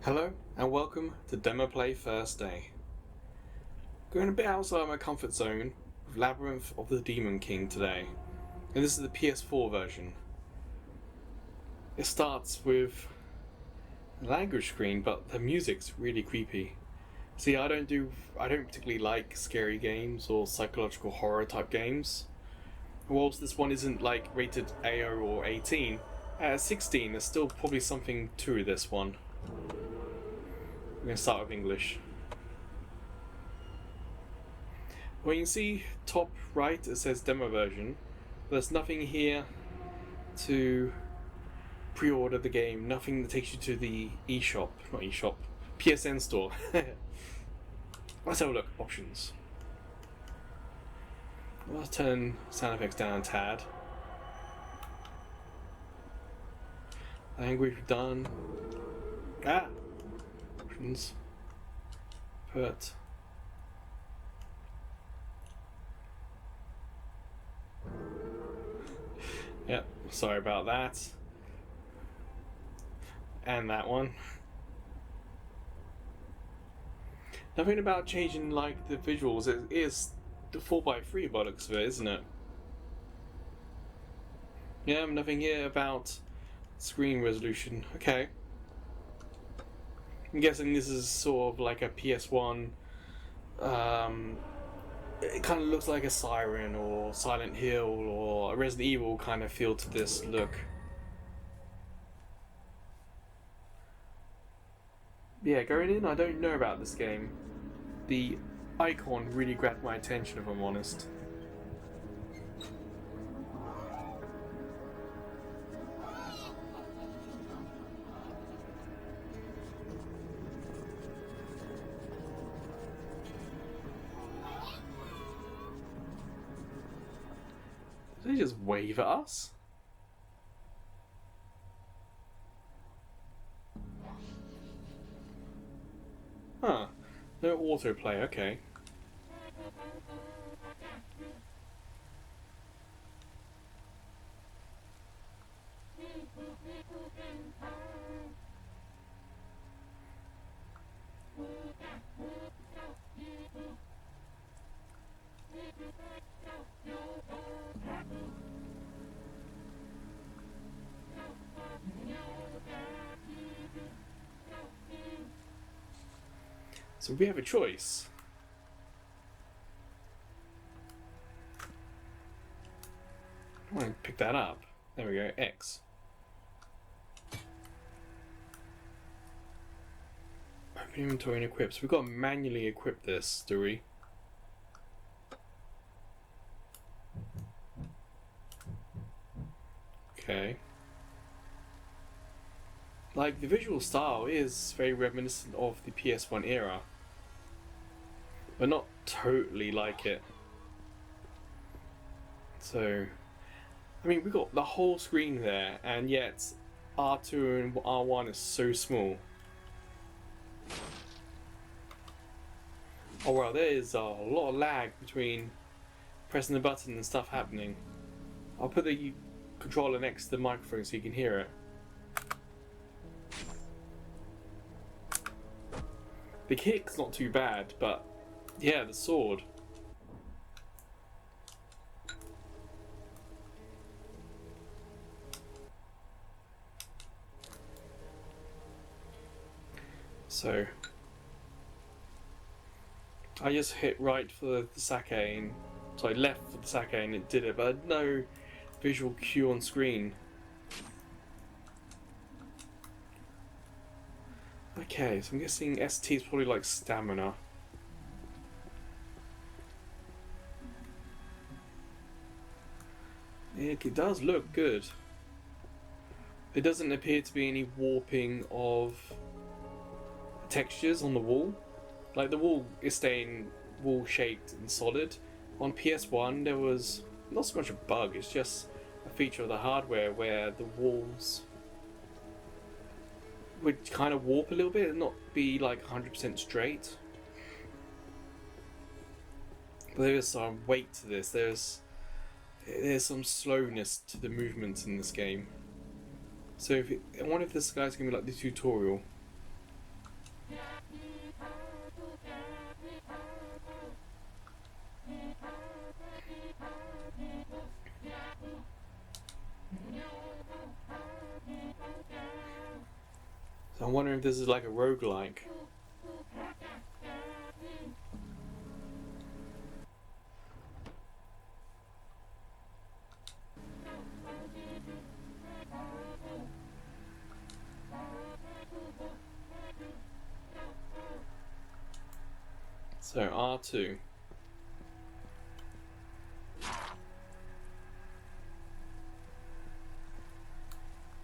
Hello and welcome to Demo Play First Day. Going a bit outside my comfort zone with Labyrinth of the Demon King today, and this is the PS4 version. It starts with a language screen, but the music's really creepy. See, I don't particularly like scary games or psychological horror type games. Whilst this one isn't like rated AO or 18, at 16 there's still probably something to this one. We're going to start with English. Well, you can see top right it says demo version. There's nothing here to pre-order the game, nothing that takes you to the PSN store. Let's have a look. Options. Let's turn sound effects down a tad. Language done. Options. Put. Yep, sorry about that. And that one. Nothing about changing like the visuals. It is the 4x3 by the looks of it, isn't it? Yeah, nothing here about screen resolution. Okay. I'm guessing this is sort of like a PS1. It kind of looks like a Siren or Silent Hill or a Resident Evil kind of feel to this look. Yeah, going in, I don't know about this game. The icon really grabbed my attention, if I'm honest. Did they just wave at us? Huh. No autoplay, okay. So we have a choice. I want to pick that up. There we go, X. Open inventory and equip. So we've got to manually equip this, do we? Okay. Like, the visual style is very reminiscent of the PS1 era, but not totally like it. So, I mean, we got the whole screen there, and yet R2 and R1 is so small. Oh wow, there is a lot of lag between pressing the button and stuff happening. I'll put the controller next to the microphone so you can hear it. The kick's not too bad, but yeah, the sword. So I just hit right for the sake and sorry, left for the sake and it did it, but I had no visual cue on screen. Okay, so I'm guessing ST is probably like stamina. It does look good. There doesn't appear to be any warping of textures on the wall. Like, the wall is staying wall shaped and solid. On PS1 there was not so much a bug, it's just a feature of the hardware where the walls would kind of warp a little bit and not be like 100% straight. But there is some weight to this. There's some slowness to the movements in this game. So I wonder if this guy's gonna be like the tutorial. I'm wondering if this is like a roguelike. So R2.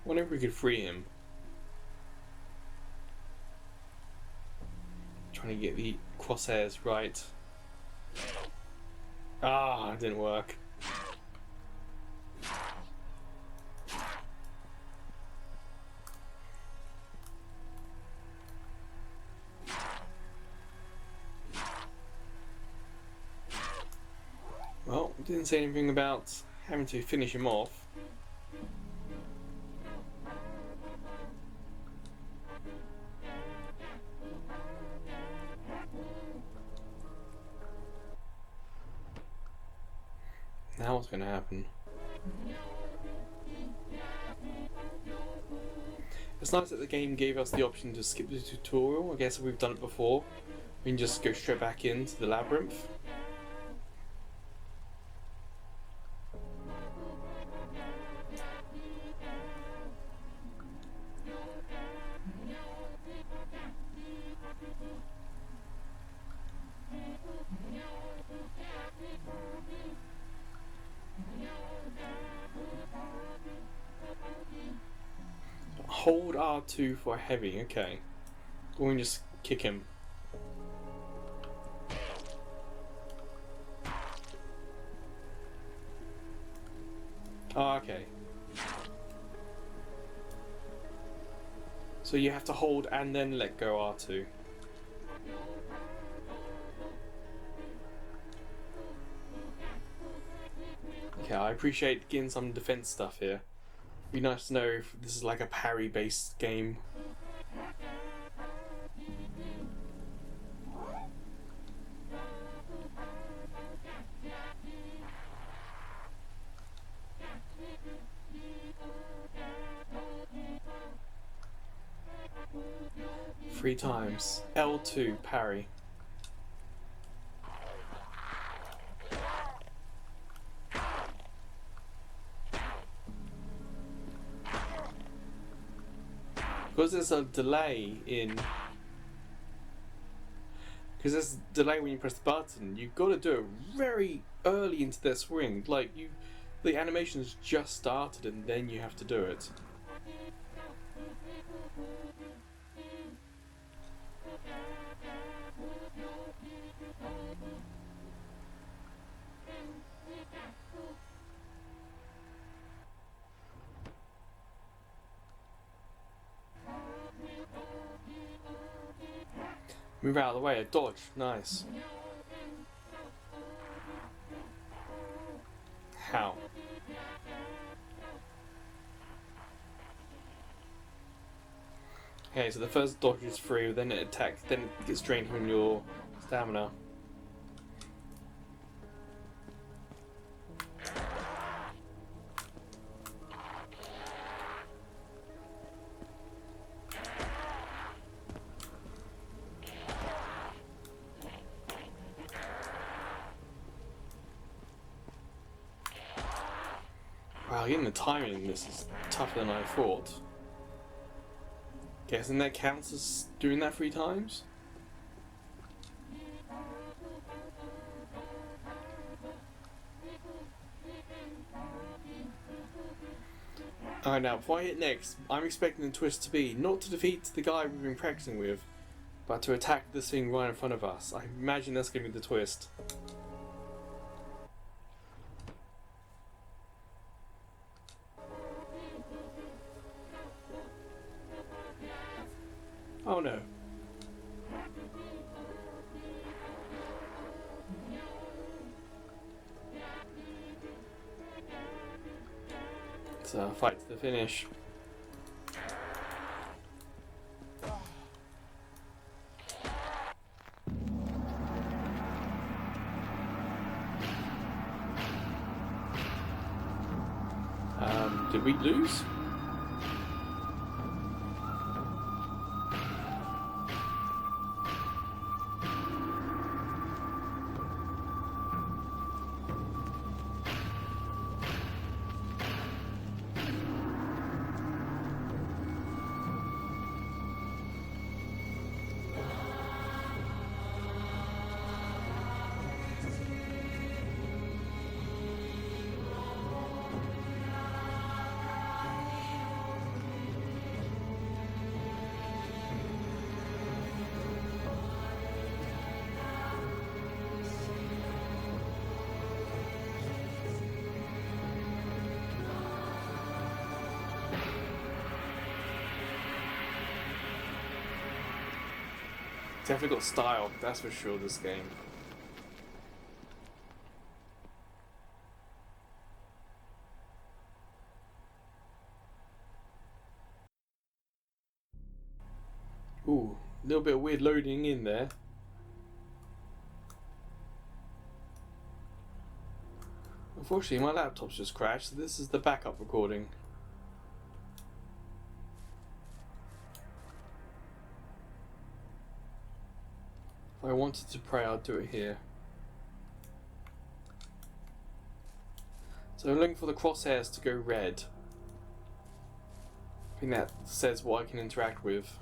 Wonder if we could free him. Trying to get the crosshairs right. Ah, it didn't work. Well, it didn't say anything about having to finish him off. Now what's going to happen? It's nice that the game gave us the option to skip the tutorial. I guess if we've done it before, we can just go straight back into the labyrinth. Hold R2 for heavy, okay. Or we can just kick him. Oh, okay. So you have to hold and then let go R2. Okay, I appreciate getting some defense stuff here. Be nice to know if this is like a parry-based game. Three times. L2 parry. Because there's a delay in... Because there's a delay when you press the button, you've got to do it very early into their swing. Like, the animation's just started and then you have to do it. Move out of the way, a dodge, nice. How? Okay, so the first dodge is free, then it attacks, then it gets drained from your stamina. Wow, getting the timing in this is tougher than I thought. Guessing that counts as doing that 3 times? Alright, now before I hit next, I'm expecting the twist to be not to defeat the guy we've been practicing with, but to attack this thing right in front of us. I imagine that's going to be the twist. Oh no. It's a fight to the finish. Did we lose? Definitely got style, that's for sure, this game. Ooh, a little bit of weird loading in there. Unfortunately, my laptop's just crashed, so this is the backup recording. If I wanted to pray, I'd do it here. So I'm looking for the crosshairs to go red. I think that says what I can interact with.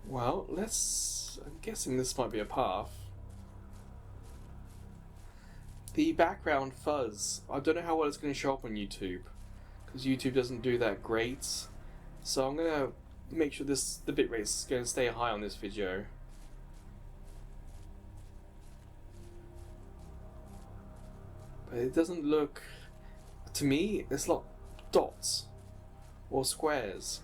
Well, I'm guessing this might be a path. The background fuzz, I don't know how well it's going to show up on YouTube, because YouTube doesn't do that great. So I'm going to make sure the bitrate is going to stay high on this video. But it doesn't look, to me, it's like dots or squares.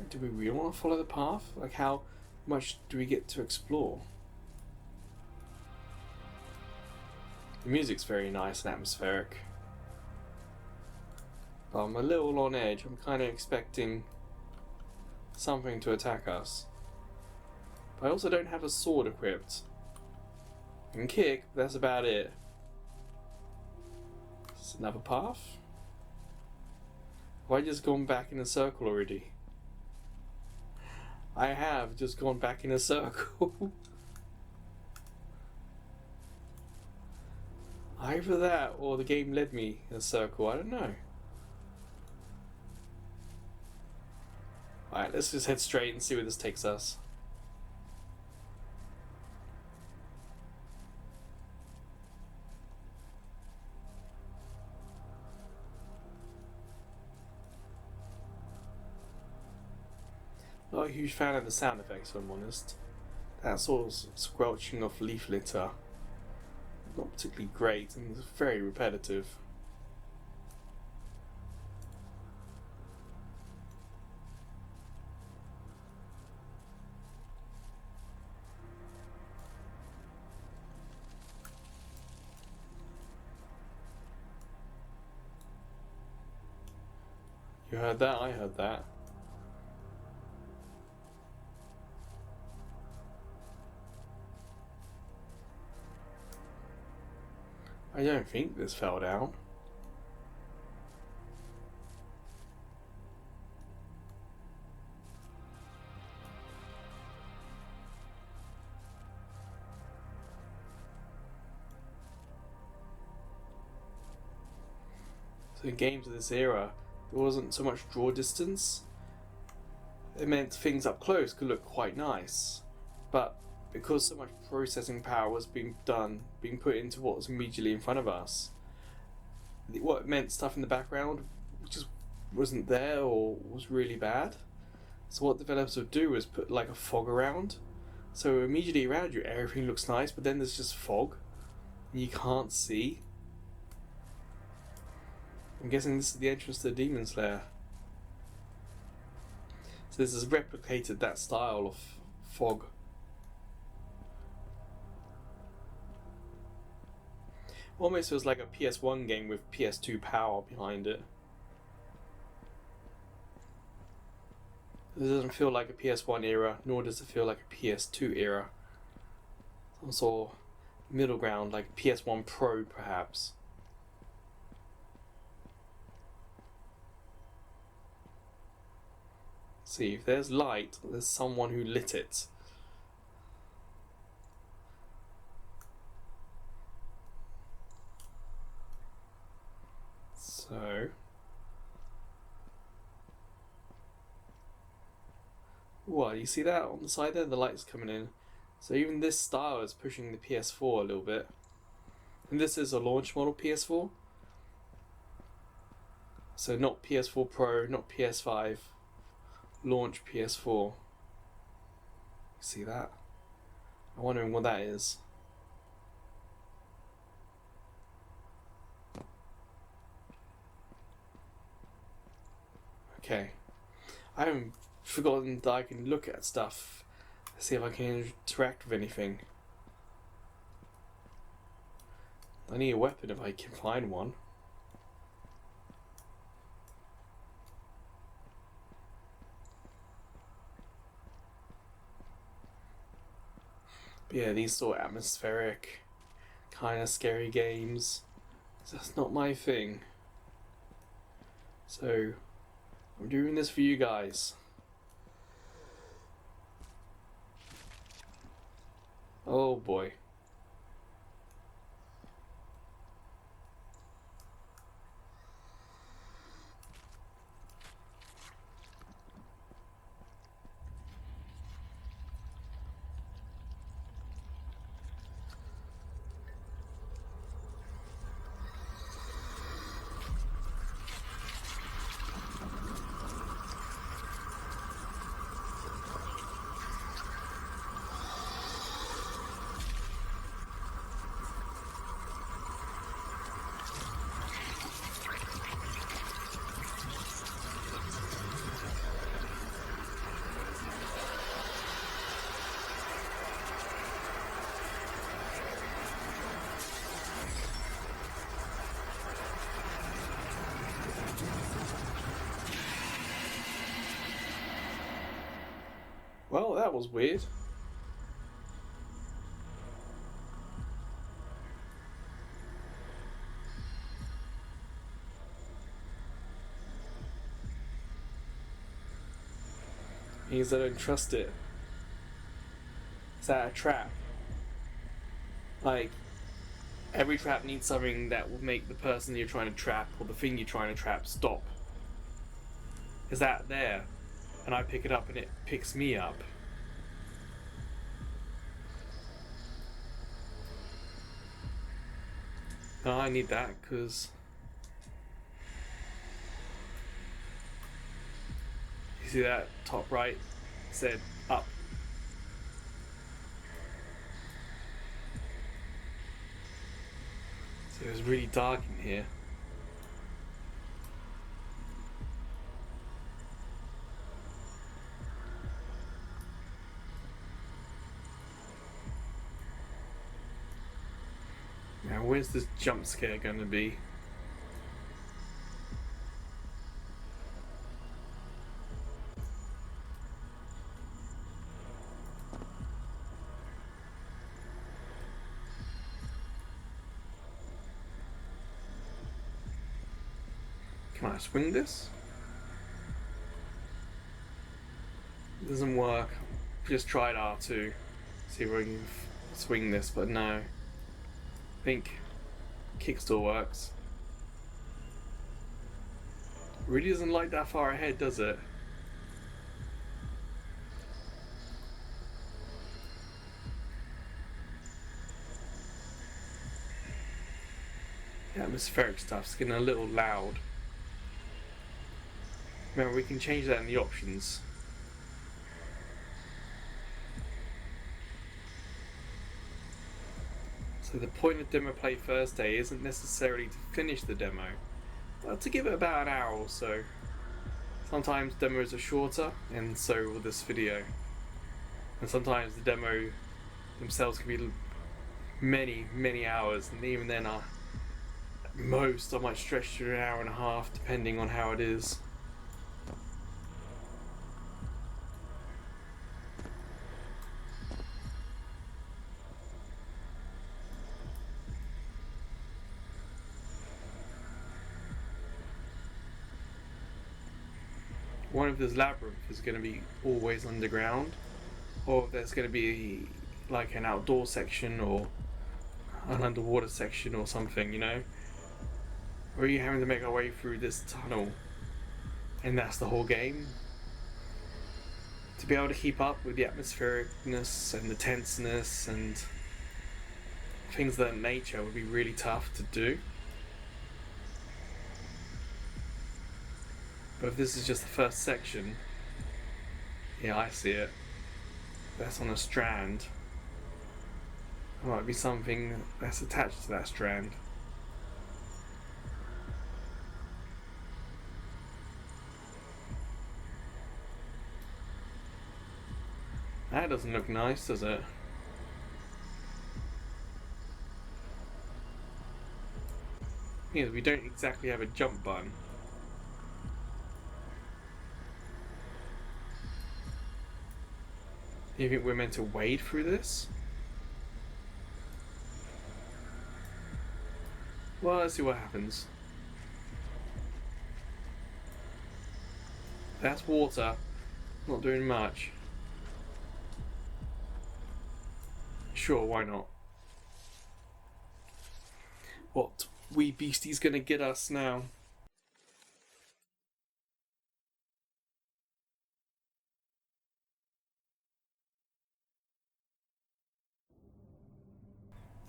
Do we really want to follow the path? Like, how much do we get to explore? The music's very nice and atmospheric. But I'm a little on edge. I'm kind of expecting something to attack us. But I also don't have a sword equipped. I can kick, but that's about it. Is this another path? Have I just gone back in a circle already? I have just gone back in a circle. Either that or the game led me in a circle, I don't know. Alright, let's just head straight and see where this takes us. Not a huge fan of the sound effects, if I'm honest. That sort of squelching of leaf litter, not particularly great and very repetitive. You heard that? I heard that. I don't think this fell down. So in games of this era, there wasn't so much draw distance. It meant things up close could look quite nice. But because so much processing power was being put into what was immediately in front of us, what meant stuff in the background just wasn't there or was really bad. So what developers would do was put like a fog around. So immediately around you everything looks nice, but then there's just fog and you can't see. I'm guessing this is the entrance to the Demon's Lair. So this has replicated that style of fog. Almost feels like a PS1 game with PS2 power behind it. It doesn't feel like a PS1 era, nor does it feel like a PS2 era. Some sort of middle ground, like PS1 Pro perhaps. See, if there's light, there's someone who lit it. So, what, you see that on the side there? The light's coming in. So even this style is pushing the PS4 a little bit. And this is a launch model PS4. So not PS4 Pro, not PS5. Launch PS4. See that? I'm wondering what that is. Okay. I haven't forgotten that I can look at stuff, see if I can interact with anything. I need a weapon if I can find one. But yeah, these sort of atmospheric, kind of scary games, that's not my thing. So, I'm doing this for you guys. Oh boy. Well, that was weird. Means I don't trust it. Is that a trap? Like, every trap needs something that will make the person you're trying to trap or the thing you're trying to trap stop. Is that there? And I pick it up and it picks me up. No, I need that because you see that top right said up. So it was really dark in here. Now where's this jump scare going to be? Can I swing this? It doesn't work. Just tried R2. See if I can swing this, but no. I think kick still works. Really doesn't like that far ahead, does it? The atmospheric stuff's getting a little loud. Remember, we can change that in the options. So the point of Demo Play Thursday isn't necessarily to finish the demo, but to give it about an hour or so. Sometimes demos are shorter, and so will this video. And sometimes the demo themselves can be many hours, and even then at most I might stretch to an hour and a half depending on how it is. One of this labyrinth is going to be always underground, or there's going to be like an outdoor section or an underwater section or something, you know? Or are you having to make our way through this tunnel and that's the whole game? To be able to keep up with the atmosphericness and the tenseness and things of that nature would be really tough to do. But if this is just the first section, yeah, I see it. That's on a strand. There might be something that's attached to that strand. That doesn't look nice, does it? Yeah, we don't exactly have a jump button. You think we're meant to wade through this? Well, let's see what happens. That's water. Not doing much. Sure, why not? What wee beastie's gonna get us now?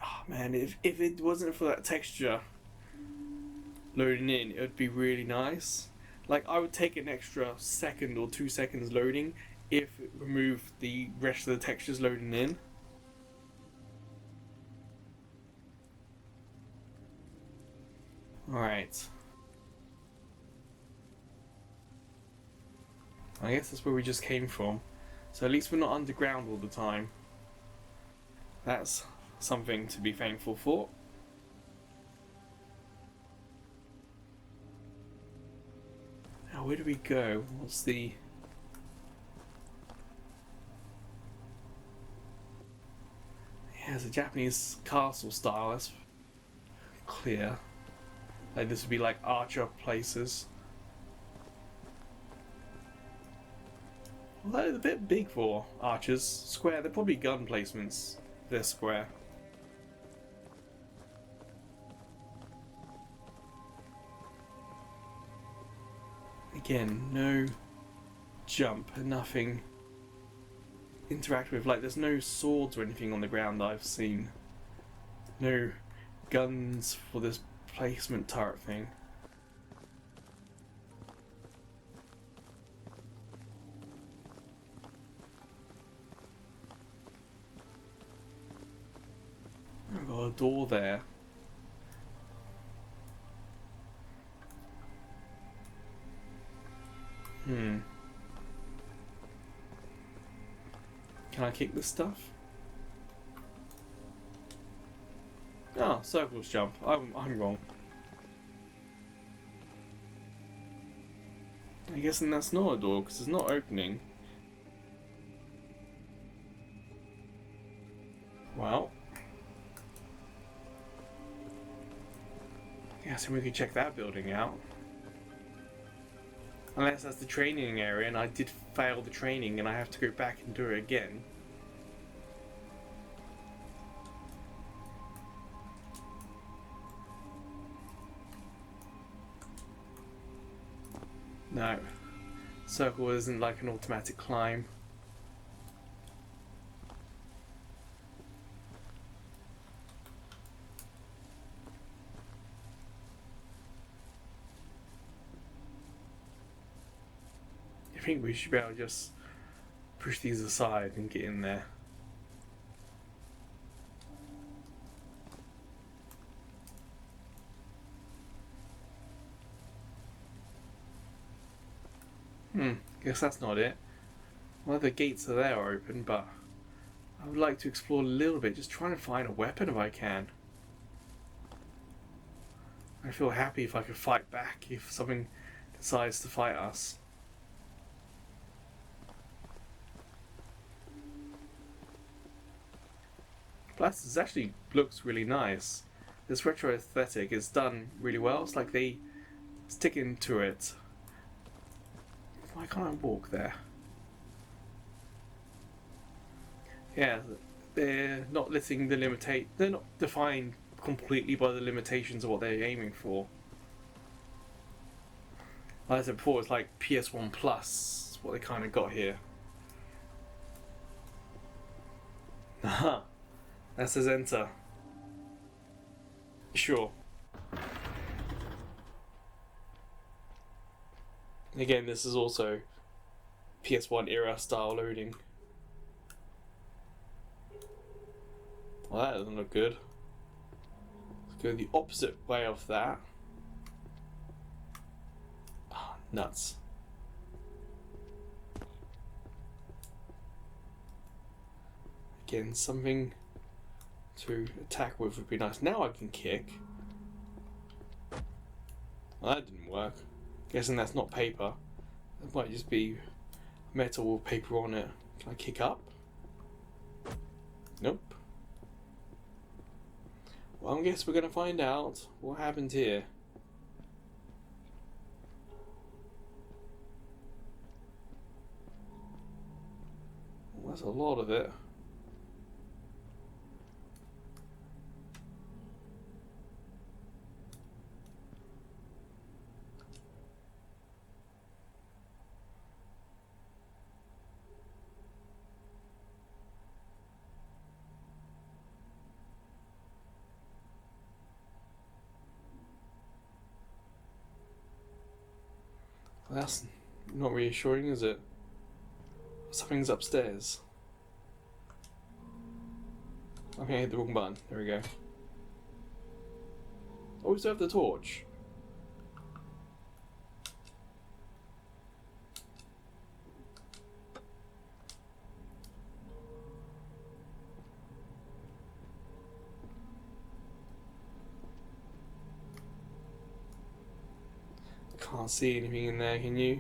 Oh man, if it wasn't for that texture loading in, it would be really nice. Like, I would take an extra second or 2 seconds loading if it removed the rest of the textures loading in. Alright. I guess that's where we just came from. So at least we're not underground all the time. That's something to be thankful for. Now, where do we go? What's the... Yeah, it's a Japanese castle style, that's clear. Like, this would be like archer places. Well, they're a bit big for archers. Square, they're probably gun placements. They're square. Again, no jump, nothing interact with. Like, there's no swords or anything on the ground I've seen. No guns for this placement turret thing. I've got a door there. Can I kick this stuff? Oh, circles jump. I'm wrong. I guess then that's not a door because it's not opening. Well. Yeah, so we can check that building out. Unless that's the training area and I did fail the training and I have to go back and do it again. No. Circle isn't like an automatic climb. I think we should be able to just push these aside and get in there. Guess that's not it. Well, the gates are there are open, but I would like to explore a little bit, just trying to find a weapon if I can. I feel happy if I could fight back if something decides to fight us. Plus, this actually looks really nice. This retro aesthetic is done really well. It's like they stick into it. Why can't I walk there? Yeah, they're not letting the they're not defined completely by the limitations of what they're aiming for. Like I said before, it's like PS1 Plus. That's what they kind of got here. Aha, that says enter. Sure. Again, this is also PS1 era style loading. Well, that doesn't look good. Let's go the opposite way of that. Oh, nuts. Again, something to attack with would be nice. Now I can kick. Well, that didn't work. Guessing that's not paper. It might just be metal with paper on it. Can I kick up? Nope. Well, I guess we're gonna find out what happened here. Well, that's a lot of it. Well, that's not reassuring, is it? Something's upstairs. Okay, I hit the wrong button. There we go. Oh, we still have the torch. Can't see anything in there, can you?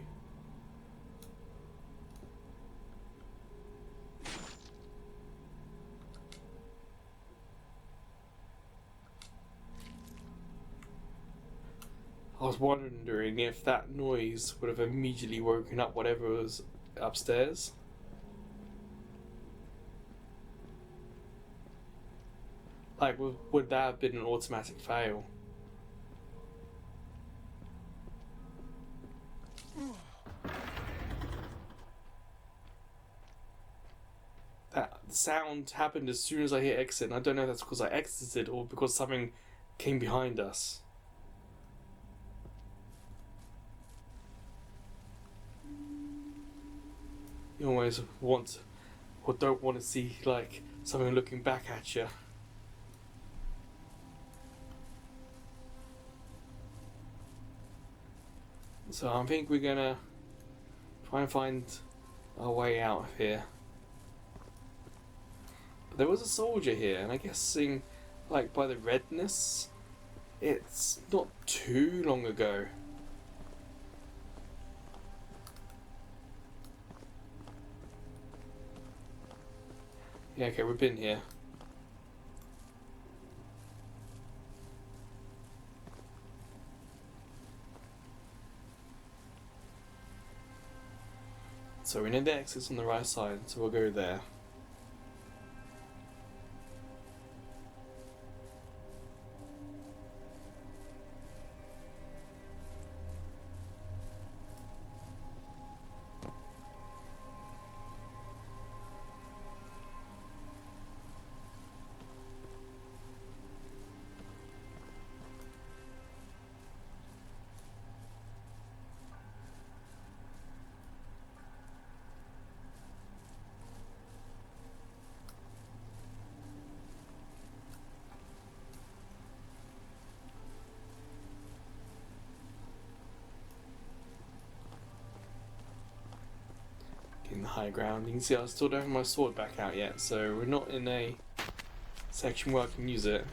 I was wondering if that noise would have immediately woken up whatever was upstairs. Like, would that have been an automatic fail? That sound happened as soon as I hit exit, and I don't know if that's because I exited or because something came behind us. You always want or don't want to see like something looking back at you. So I think we're gonna try and find our way out of here. But there was a soldier here, and I guess seeing like by the redness, it's not too long ago. Yeah, okay, we've been here. So we know the exit's on the right side, so we'll go there. In the high ground. You can see I still don't have my sword back out yet, so we're not in a section where I can use it.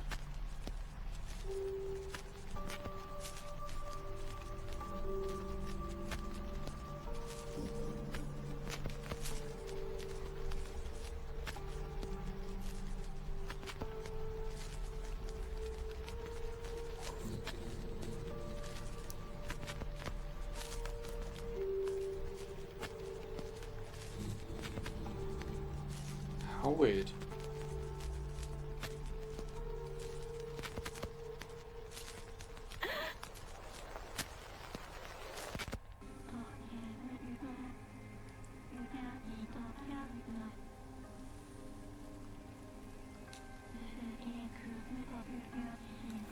How weird.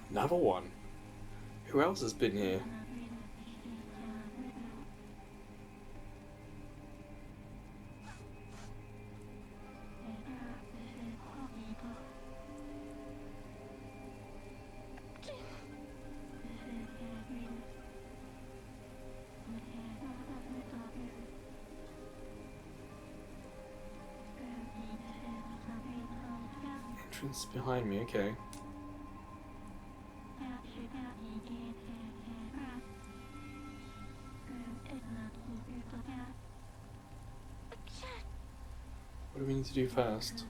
Another one. Who else has been here? entrance behind me, okay. What do we need to do first?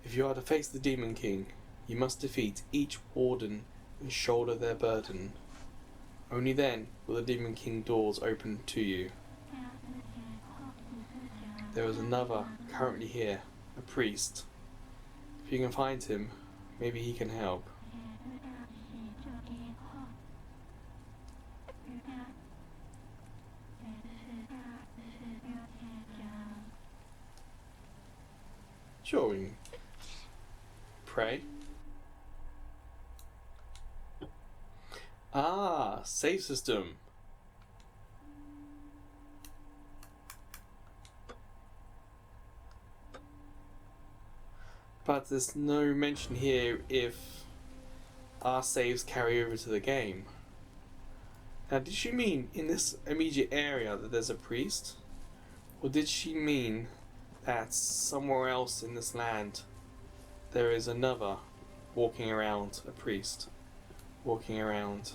If you are to face the Demon King, you must defeat each warden and shoulder their burden. Only then will the Demon King doors open to you. There is another currently here, a priest. If you can find him, maybe he can help. Sure, we can pray. Ah, save system. But there's no mention here if our saves carry over to the game. Now, did she mean in this immediate area that there's a priest? Or did she mean that somewhere else in this land there is another walking around, a priest walking around?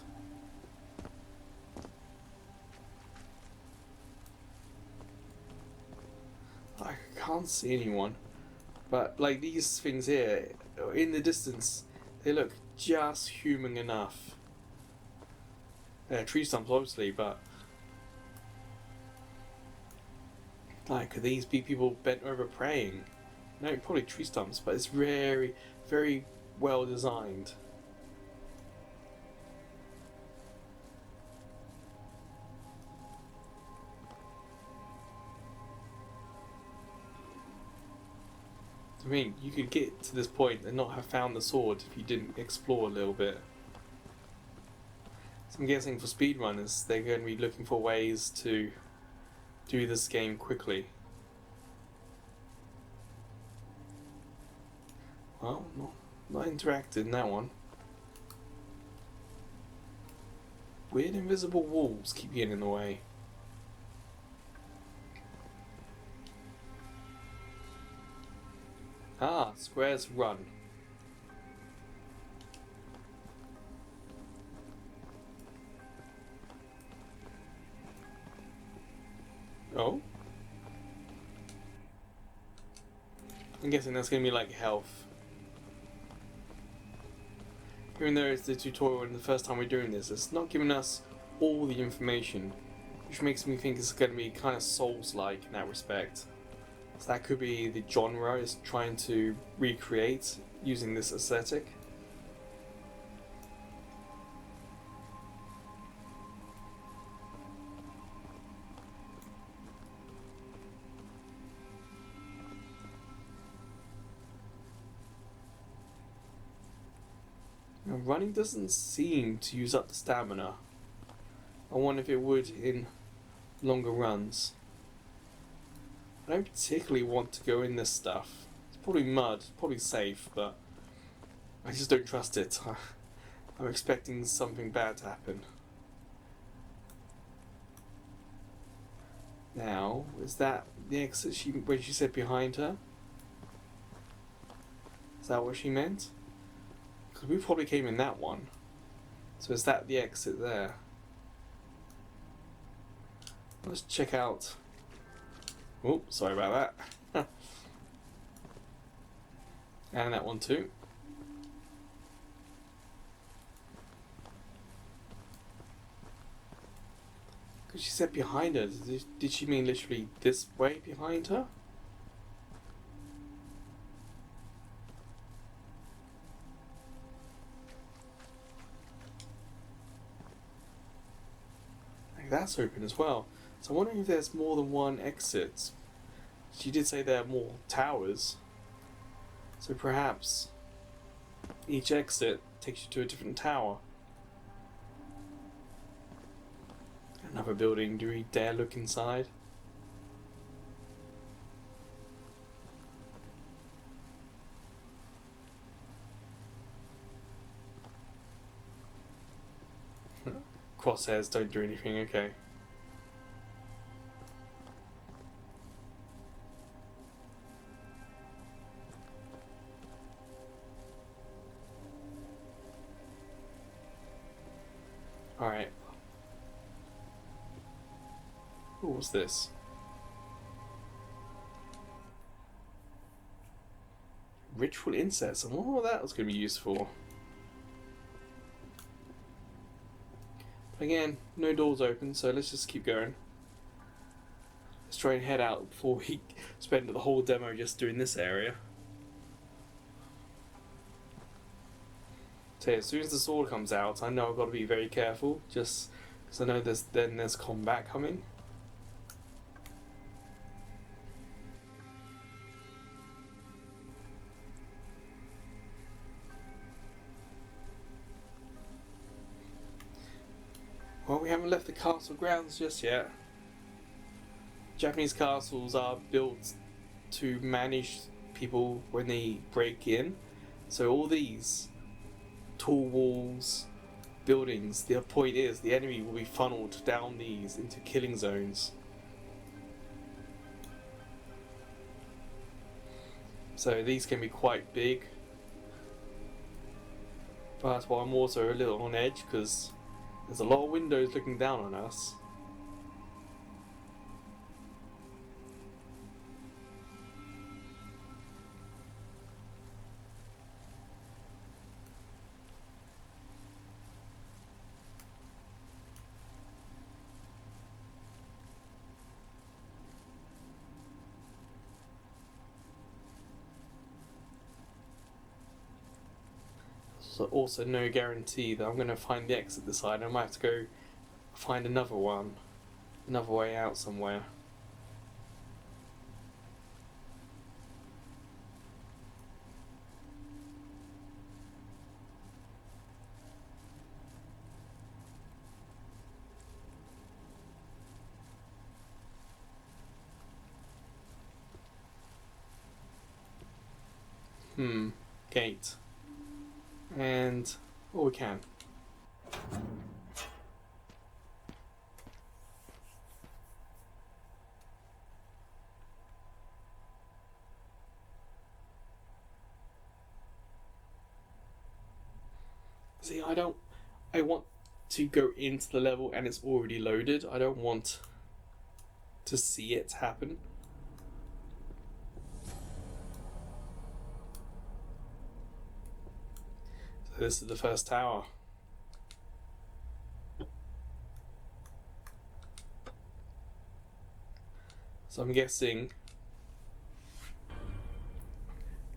I can't see anyone. But like these things here, in the distance, they look just human enough. Tree stumps obviously, but like, could these be people bent over praying? No, probably tree stumps, but it's very, very well designed. I mean, you could get to this point and not have found the sword if you didn't explore a little bit. So I'm guessing for speedrunners, they're going to be looking for ways to do this game quickly. Well, not interacted in that one. Weird invisible walls keep getting in the way. Ah, squares run. Oh? I'm guessing that's going to be like health. Even though it's the tutorial and the first time we're doing this, it's not giving us all the information, which makes me think it's going to be kind of Souls-like in that respect. So that could be the genre is trying to recreate using this aesthetic. Now, running doesn't seem to use up the stamina. I wonder if it would in longer runs. I don't particularly want to go in this stuff. It's probably mud, probably safe, but I just don't trust it. I'm expecting something bad to happen. Now, is that the exit when she said behind her? Is that what she meant? Because we probably came in that one. So is that the exit there? Let's check out. Oh, sorry about that. And that one too. Because she said behind her. Did she mean literally this way behind her? Like that's open as well. So I'm wondering if there's more than one exit. She did say there are more towers. So perhaps each exit takes you to a different tower. Another building. Do we dare look inside? crosshairs don't do anything, okay. Alright. What was this? Ritual insets. I wonder what that was going to be used for. But again, no doors open, so let's just keep going. Let's try and head out before we spend the whole demo just doing this area. So as soon as the sword comes out, I know I've got to be very careful, just because I know there's combat coming. Well, we haven't left the castle grounds just yet. Japanese castles are built to manage people when they break in. So all these tall walls, buildings, the point is the enemy will be funneled down these into killing zones. So these can be quite big. But that's why I'm also a little on edge, because there's a lot of windows looking down on us. So also no guarantee that I'm going to find the exit this side. I might have to go find another one, another way out somewhere. Gate. And we can. See, I want to go into the level and it's already loaded. I don't want to see it happen. So this is the first tower. So I'm guessing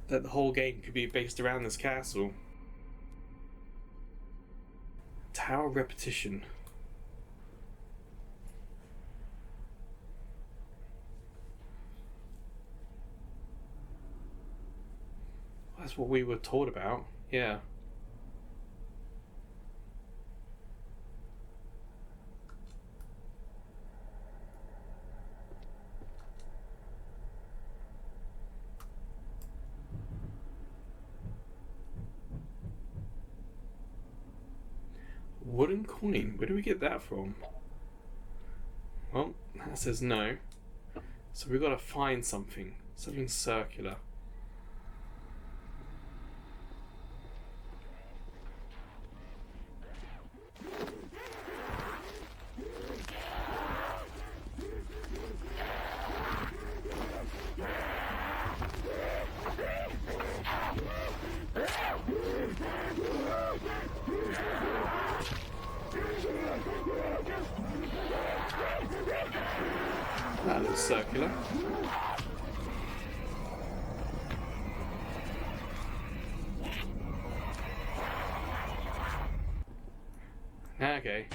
that the whole game could be based around this castle. Tower repetition. That's what we were taught about, yeah. Wooden coin, where do we get that from? Well, that says no. So we've got to find something circular. That looks circular. Okay.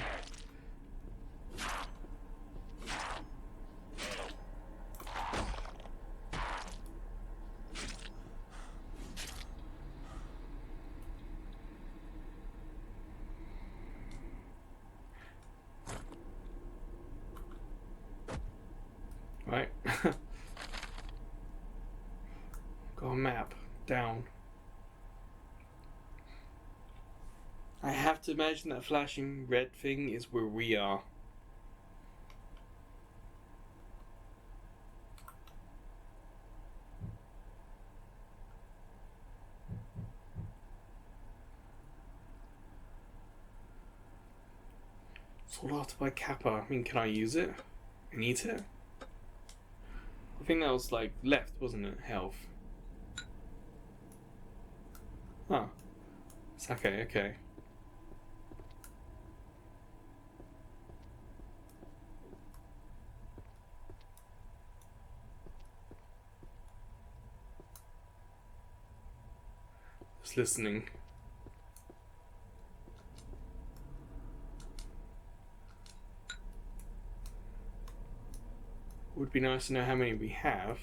Right. Got a map down. I have to imagine that flashing red thing is where we are. Sought after by Kappa. I mean, can I use it and eat it? I think that was like left, wasn't it? Health. Oh. Sake, okay. Just listening. Would be nice to know how many we have.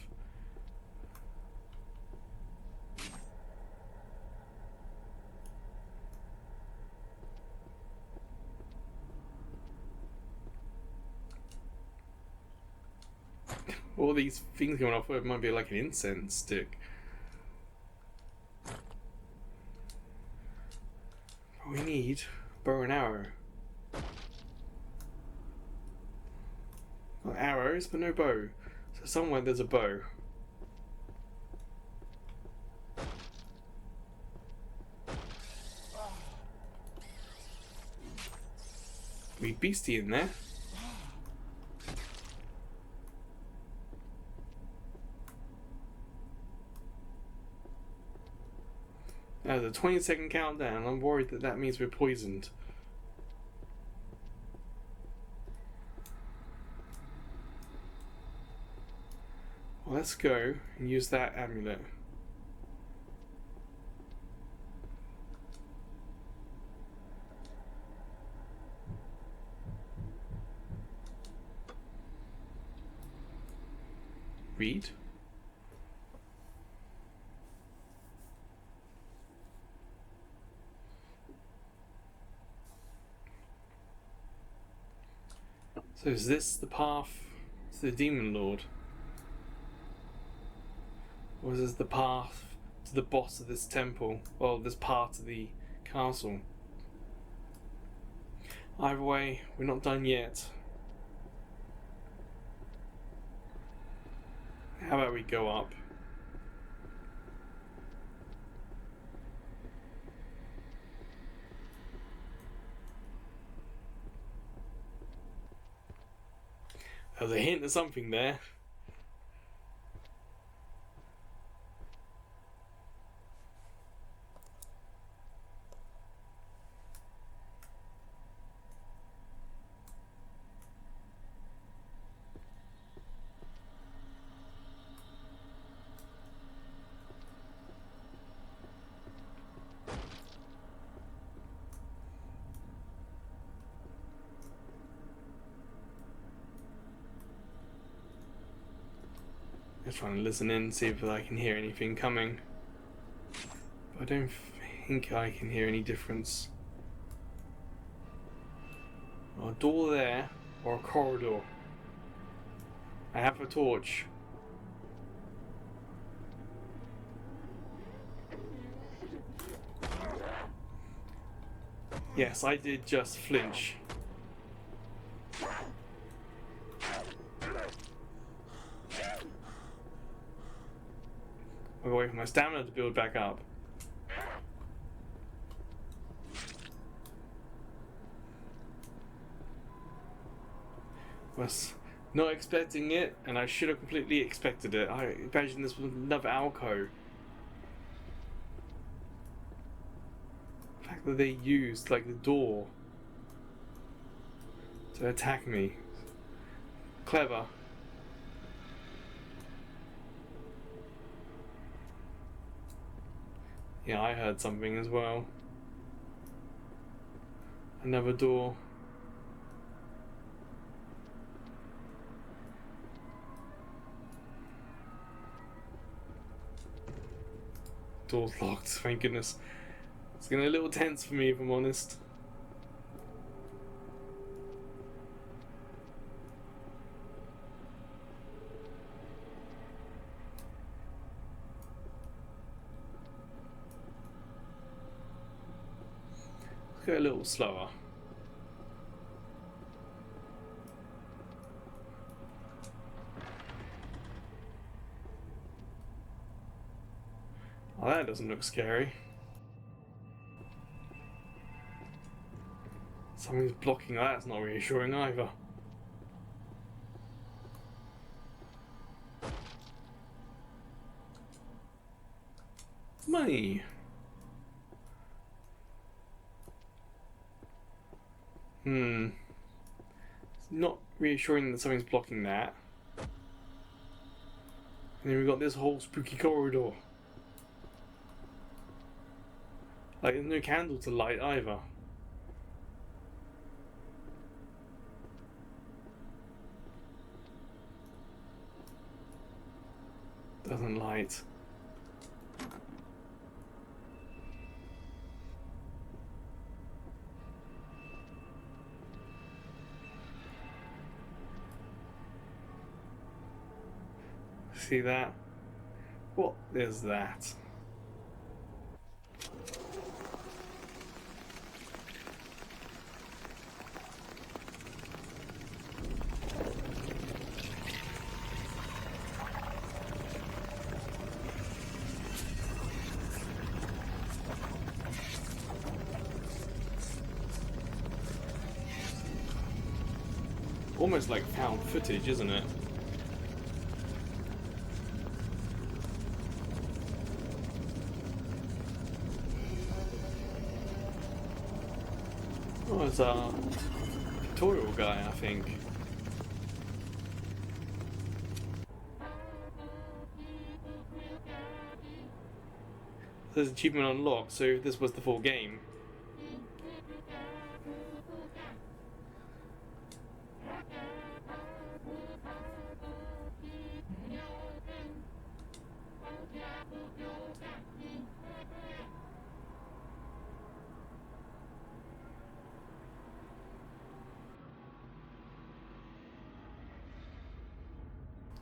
All these things going off, it might be like an incense stick. What we need, bow and arrow. Got arrows, but no bow. So somewhere there's a bow. Big beastie in there. There's a 20-second countdown. I'm worried that that means we're poisoned. Well, let's go and use that amulet. Read. So is this the path to the Demon Lord? Or is this the path to the boss of this temple? Well, this part of the castle. Either way, we're not done yet. How about we go up? There's a hint of something there. Just trying to listen in, see if I can hear anything coming. But I don't think I can hear any difference. A door there, or a corridor. I have a torch. Yes, I did just flinch. I'll wait for my stamina to build back up. Was not expecting it, and I should have completely expected it. I imagined this was another alcove. The fact that they used like the door to attack me. Clever. Yeah, I heard something as well. Another door. Door's locked, thank goodness. It's getting a little tense for me, if I'm honest. go a little slower. Oh, that doesn't look scary. Something's blocking. That's not reassuring either. Money. It's not reassuring that something's blocking that. And then we've got this whole spooky corridor. Like, there's no candle to light either. Doesn't light. See that? What is that? Almost like found footage, isn't it? Oh, it's a tutorial guy, I think. There's achievement unlocked, so this was the full game.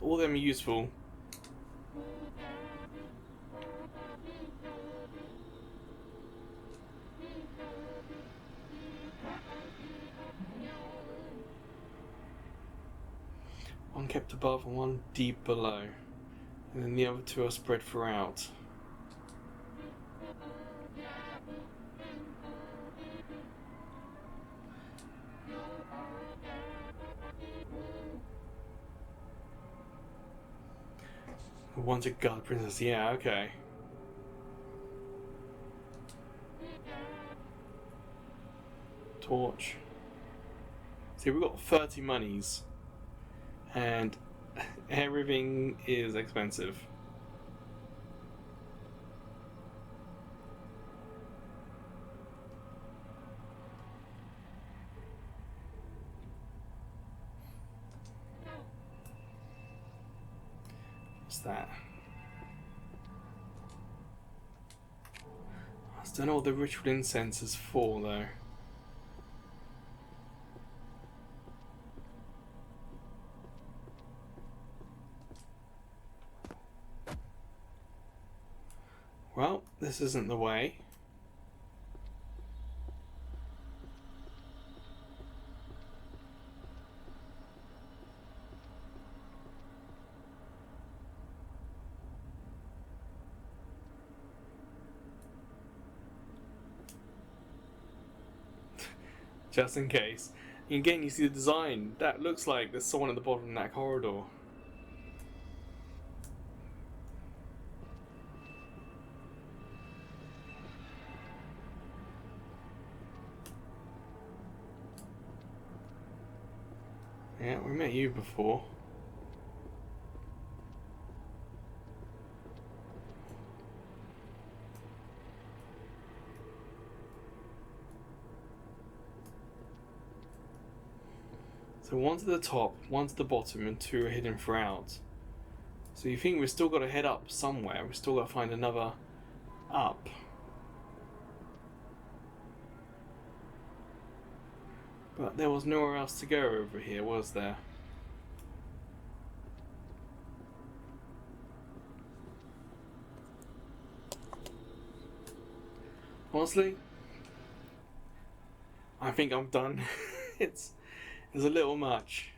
All of them are useful. One kept above and one deep below. And then the other two are spread throughout. One's a guard princess, yeah, okay. Torch. See, we've got 30 monies. And everything is expensive. What's that? I don't know what the ritual incense is for, though. Well, this isn't the way. Just in case. And again, you see the design. That looks like there's someone at the bottom of that corridor. Yeah, we met you before. So one's at the top, one's at the bottom, and two are hidden throughout. So you think we've still got to head up somewhere. We've still got to find another up. But there was nowhere else to go over here, was there? Honestly, I think I'm done. it's a little much.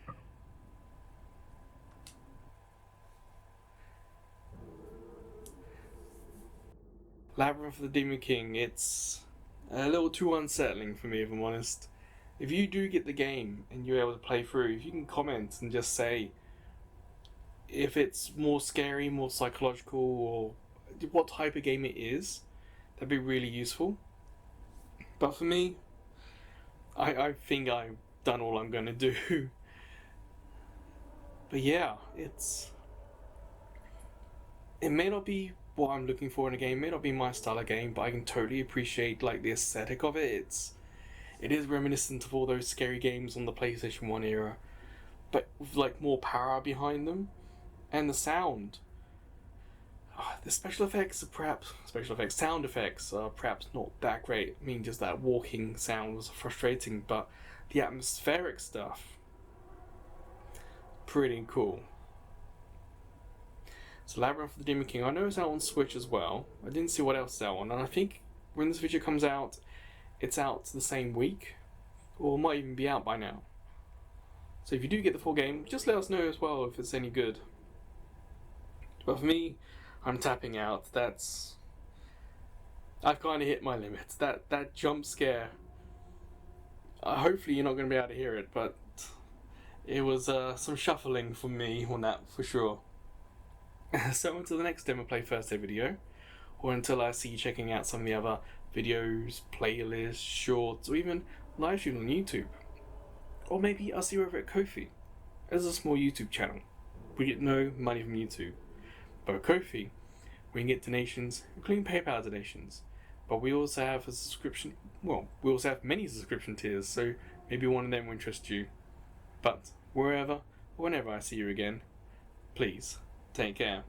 Labyrinth of the Demon King, it's a little too unsettling for me, if I'm honest. If you do get the game and you're able to play through, if you can comment and just say if it's more scary, more psychological, or what type of game it is, that'd be really useful. But for me, I think I've done all I'm going to do. But yeah, it may not be what I'm looking for in a game, it may not be my style of game, but I can totally appreciate like the aesthetic of it. It is reminiscent of all those scary games on the PlayStation 1 era, but with like more power behind them. And the sound. The sound effects are perhaps not that great. I mean, just that walking sound was frustrating, but the atmospheric stuff, pretty cool. So Labyrinth of the Demon King, I know it's out on Switch as well. I didn't see what else is out on, and I think when this video comes out, it's out the same week, or might even be out by now. So if you do get the full game, just let us know as well if it's any good. But for me, I'm tapping out. I've kind of hit my limits. That jump scare. Hopefully you're not going to be able to hear it, but it was some shuffling for me on that for sure. So until the next Demo Play Thursday video, or until I see you checking out some of the other videos, playlists, shorts, or even live streams on YouTube. Or maybe I'll see you over at Ko-fi. As a small YouTube channel. We get no money from YouTube. But at Ko-fi, we can get donations, including PayPal donations. But we also have a subscription, we also have many subscription tiers, so maybe one of them will interest you. But wherever or whenever I see you again, please take care.